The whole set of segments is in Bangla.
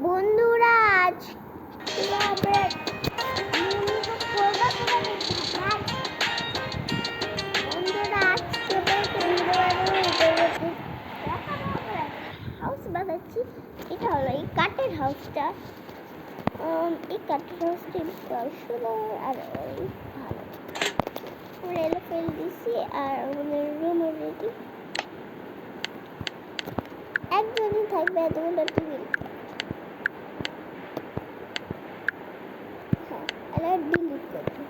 বন্ধুরা আজ কিভাবে বন্ধুরা হাউস বানাচ্ছি। এটা হলো এই কাঠের হাউসটা। এই কাঠের হাউসটি সুন্দর আর ভালো। আমরা এলো ফেল দিছি আর আমাদের রুম রেডি। একজনই থাকবে এতগুলো টিভি। হ্যাঁ, ডিলিট করবো।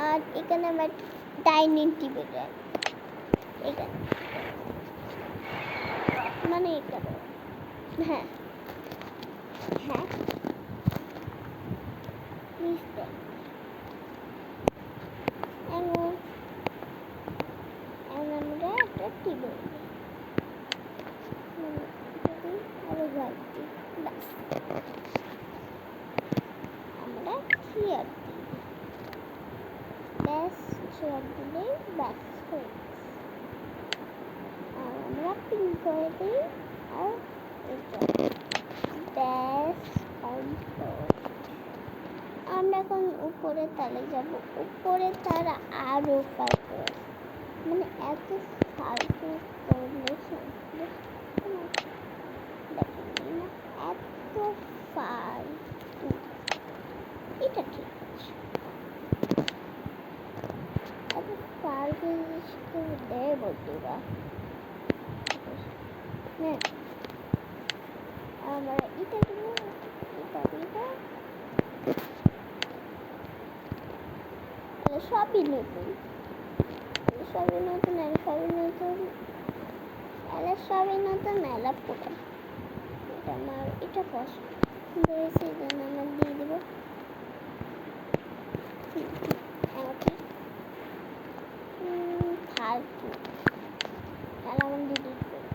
আর এখানে আমার ডাইনিং টেবিল এখানে মানে এখানে হ্যাঁ হ্যাঁ আমরা একটা টেবিল আরো বাড়তি ব্যাস আমরা চেয়ার ব্যাস চেয়ার দিলেই ব্যাস হয়ে আর আমরা পিন করে দিই আর এটা ব্যাস আমরা এখন উপরে তালে যাব। উপরে তারা আরো ফালতু মানে এত ফালতু করলে দেখেন না এত ফালতু। এটা ঠিক আছে, এত ফালতু জিনিস কেউ দেয় বন্ধুরা। হ্যাঁ আমরা এটা দিব এটা দিব সবই নতুন সবই নতুন আর সবই নতুন সবই নতুন মেলা পুরো। এটা আমার এটা পছন্দ হয়েছে এই জন্য আমার দিয়ে দেবো। ফালতু তাহলে আমার ডিলিট করি।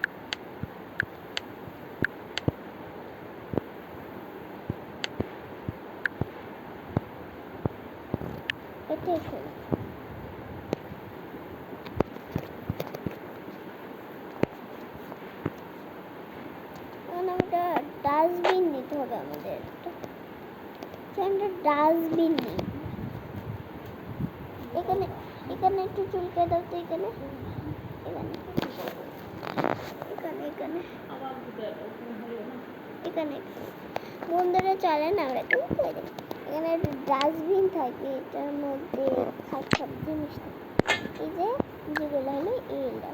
এটাই শোনো একটা ডাস্টবিন নিতে হবে আমাদের। একটা ডাস্টবিন নেই এখানে। এখানে একটু চুলকে দাও তো এখানে এখানে এখানে এখানে এখানে বন্ধুরা চলেন আমরা একটু করে দিই। এখানে একটা ডাস্টবিন থাকে, এটার মধ্যে সব জিনিস থাকে। এই যে যেগুলো হলো এইগুলো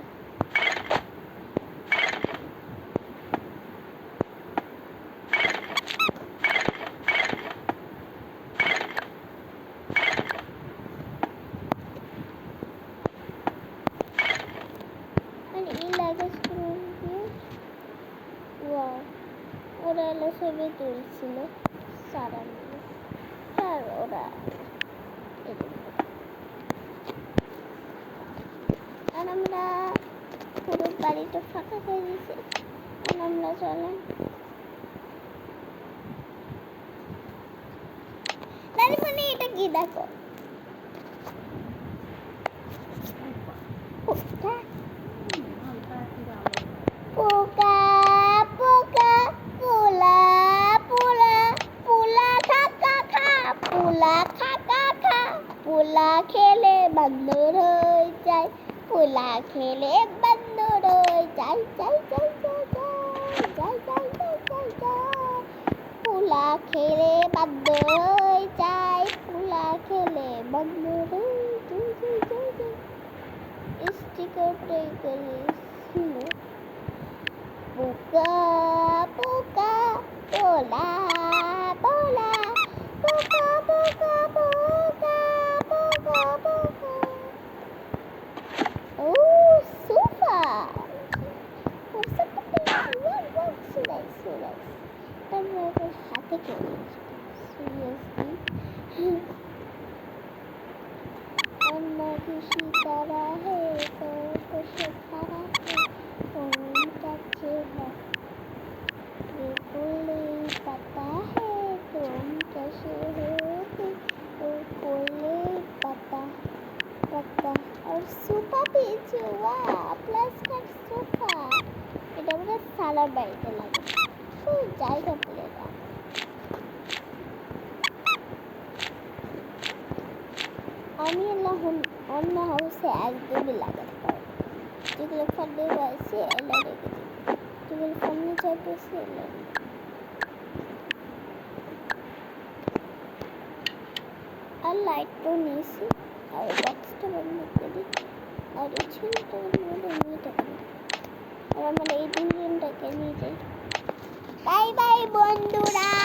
ওরা এলো ছবি তুলছিল সারা মিলে আর ওরা আর আমরা পুরো বাড়িটা ফাঁকা করে দিয়েছি। আর আমরা চলেন দাদি মানে এটা কি দেখো পোকা পোকা পোলা পোলা পোলা খা খা পোলা খা খা পোলা খেলে বান্দর হয়ে যায়। পোলা খেলে বান্দর হয়ে যায় যাই যাই যাই যাই যাই যাই যাই যাই পোলা খেলে বান্দর হয়ে যায়। পোলা খেলে বান্দর হয়ে যাই যাই যাই যাই স্টিকারটাই করেছিল পোকা পোকা পোলা পোলা পোকা পোকা পোকা পোকা পোকা। ও সোফা হাতে কেটে সিরিয়াসলি अन्ना किसी तरह है तो कुछ खरा है उनका चेहरा ये कोई पता है तुम कैसे हो तो कोई पता पता और सोफा पीछे हुआ प्लस का सोफा এটা আমরা সালার বাড়িতে লাগে খুব জায়গা পেলে অন্য হাউসে একদমই লাগাতে পারবো না। যেগুলো ফার্নিচার আছে এলা রেখে দিই, যেগুলো ফার্নিচার পেয়েছি এলা রেখে দিই। আর লাইটটাও নিয়েছি, আর বক্সটা বন্ধ করি, আর এই ছেলেটা নিয়ে থাকি, আর আমার এই দুজনটাকে নিয়ে যাই। বাই বাই বন্ধুরা।